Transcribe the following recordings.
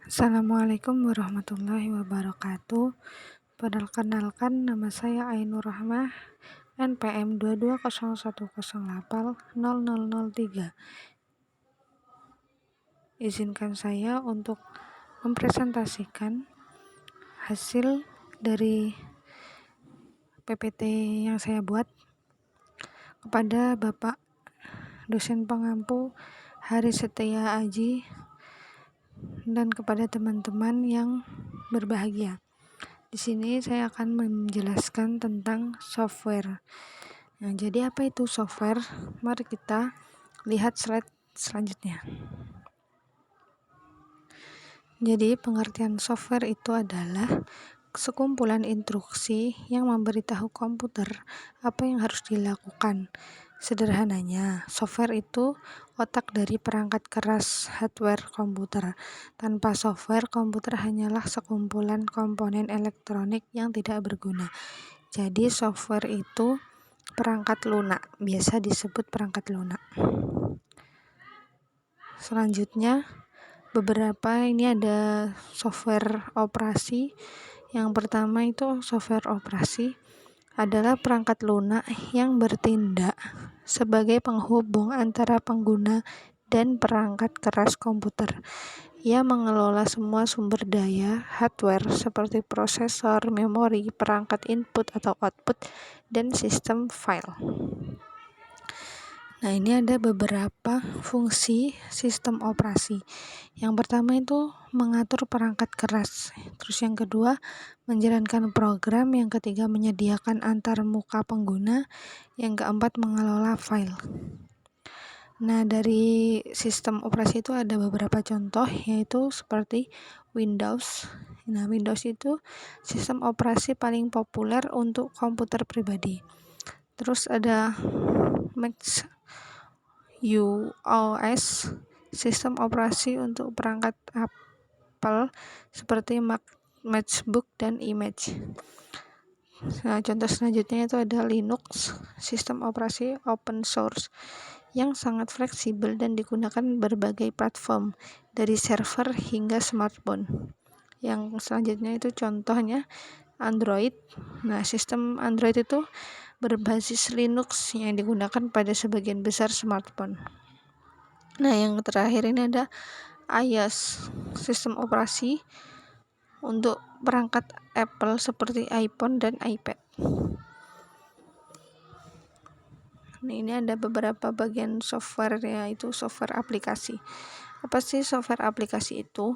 Assalamualaikum warahmatullahi wabarakatuh. Perkenalkan, nama saya Ainur Rahmah, NPM 2201080003. Izinkan saya untuk mempresentasikan hasil dari PPT yang saya buat kepada Bapak dosen pengampu Hari Setia Aji dan kepada teman-teman yang berbahagia. Di sini saya akan menjelaskan tentang software. Nah, jadi apa itu software? Mari kita lihat slide selanjutnya. Jadi pengertian software itu adalah sekumpulan instruksi yang memberitahu komputer apa yang harus dilakukan. Sederhananya, software itu otak dari perangkat keras hardware komputer. Tanpa software, komputer hanyalah sekumpulan komponen elektronik yang tidak berguna. Jadi software itu perangkat lunak, biasa disebut perangkat lunak. Selanjutnya, ini ada software operasi. Yang pertama itu software operasi adalah perangkat lunak yang bertindak sebagai penghubung antara pengguna dan perangkat keras komputer. Ia mengelola semua sumber daya hardware seperti prosesor, memori, perangkat input atau output, dan sistem file. Nah, ini ada beberapa fungsi sistem operasi. Yang pertama itu mengatur perangkat keras. Terus yang kedua, menjalankan program. Yang ketiga, menyediakan antar muka pengguna. Yang keempat, mengelola file. Nah, dari sistem operasi itu ada beberapa contoh, yaitu seperti Windows. Nah, Windows itu sistem operasi paling populer untuk komputer pribadi. Terus ada Mac OS, sistem operasi untuk perangkat Apple seperti MacBook dan Image. Nah, contoh selanjutnya itu ada Linux, sistem operasi open source yang sangat fleksibel dan digunakan berbagai platform dari server hingga smartphone. Yang selanjutnya itu contohnya Android. Nah, sistem Android itu berbasis Linux yang digunakan pada sebagian besar smartphone. Nah, yang terakhir ini ada iOS, sistem operasi untuk perangkat Apple seperti iPhone dan iPad. Nah, ini ada beberapa bagian software, yaitu software aplikasi. Apa sih software aplikasi itu?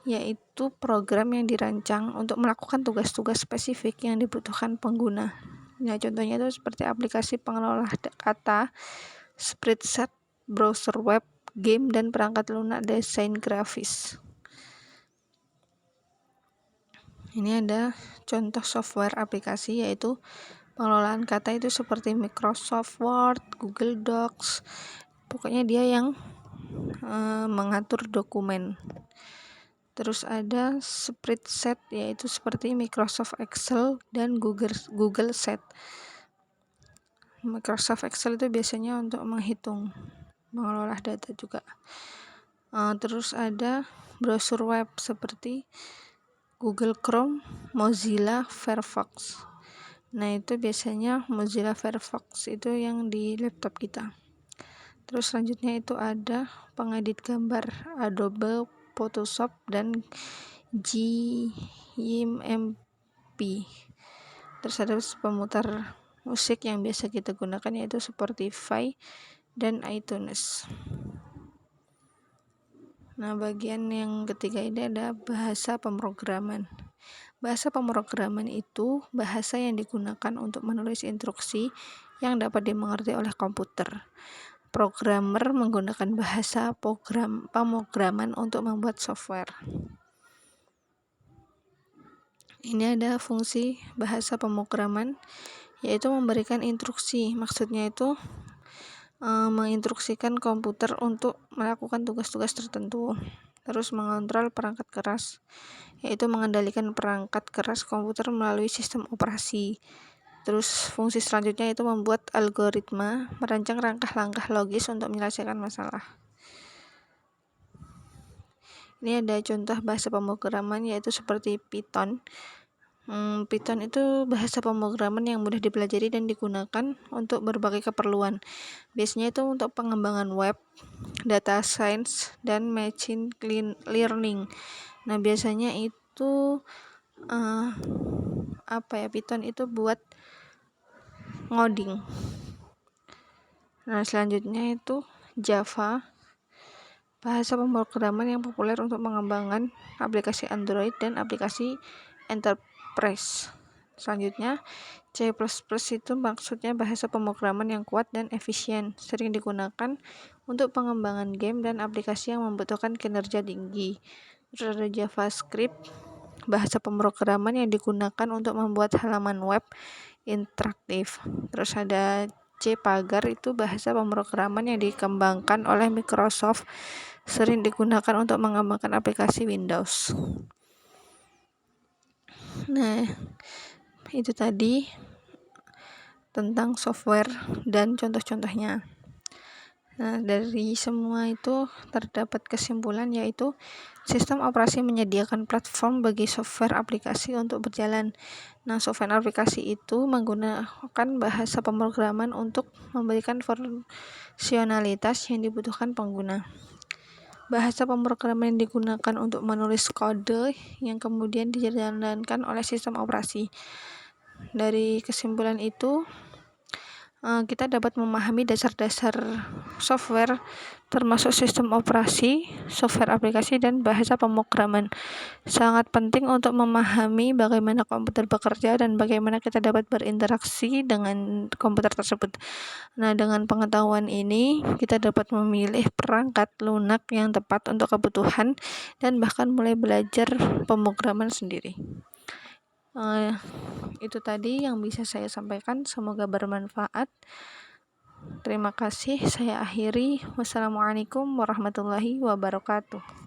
Yaitu program yang dirancang untuk melakukan tugas-tugas spesifik yang dibutuhkan pengguna. Nah, contohnya itu seperti aplikasi pengelola kata, spreadsheet, browser web, game, dan perangkat lunak desain grafis. Ini ada contoh software aplikasi, yaitu pengelolaan kata itu seperti Microsoft Word, Google Docs. Pokoknya dia yang mengatur dokumen. Terus ada spreadsheet, yaitu seperti Microsoft Excel dan Google Sheet. Microsoft Excel itu biasanya untuk menghitung, mengelola data juga. Terus ada browser web seperti Google Chrome, Mozilla Firefox. Nah, itu biasanya Mozilla Firefox itu yang di laptop kita. Terus selanjutnya itu ada pengedit gambar Adobe Photoshop dan GIMP. Terus ada pemutar musik yang biasa kita gunakan, yaitu Spotify dan iTunes. Nah, bagian yang ketiga ini ada bahasa pemrograman. Bahasa pemrograman itu bahasa yang digunakan untuk menulis instruksi yang dapat dimengerti oleh komputer. Programmer menggunakan bahasa pemrograman untuk membuat software. Ini ada fungsi bahasa pemrograman, yaitu memberikan instruksi. Maksudnya itu menginstruksikan komputer untuk melakukan tugas-tugas tertentu. Terus mengontrol perangkat keras, yaitu mengendalikan perangkat keras komputer melalui sistem operasi. Terus fungsi selanjutnya itu membuat algoritma, merancang langkah-langkah logis untuk menyelesaikan masalah. Ini ada contoh bahasa pemrograman yaitu seperti Python. Python itu bahasa pemrograman yang mudah dipelajari dan digunakan untuk berbagai keperluan. Biasanya itu untuk pengembangan web, data science, dan machine learning. Nah, biasanya itu Python itu buat ngoding. Nah, selanjutnya itu Java, bahasa pemrograman yang populer untuk mengembangkan aplikasi Android dan aplikasi enterprise. Selanjutnya C++ itu maksudnya bahasa pemrograman yang kuat dan efisien, sering digunakan untuk pengembangan game dan aplikasi yang membutuhkan kinerja tinggi. Terus ada JavaScript, bahasa pemrograman yang digunakan untuk membuat halaman web interaktif. Terus ada C Pagar, itu bahasa pemrograman yang dikembangkan oleh Microsoft, sering digunakan untuk mengembangkan aplikasi Windows. Nah, itu tadi tentang software dan contoh-contohnya. Nah, dari semua itu terdapat kesimpulan yaitu sistem operasi menyediakan platform bagi software aplikasi untuk berjalan. Nah, software aplikasi itu menggunakan bahasa pemrograman untuk memberikan fungsionalitas yang dibutuhkan pengguna. Bahasa pemrograman yang digunakan untuk menulis kode yang kemudian dijalankan oleh sistem operasi. Dari kesimpulan itu, kita dapat memahami dasar-dasar software termasuk sistem operasi, software aplikasi, dan bahasa pemrograman. Sangat penting untuk memahami bagaimana komputer bekerja dan bagaimana kita dapat berinteraksi dengan komputer tersebut. Nah, dengan pengetahuan ini kita dapat memilih perangkat lunak yang tepat untuk kebutuhan dan bahkan mulai belajar pemrograman sendiri. Itu tadi yang bisa saya sampaikan, semoga bermanfaat. Terima kasih, saya akhiri. Wassalamualaikum warahmatullahi wabarakatuh.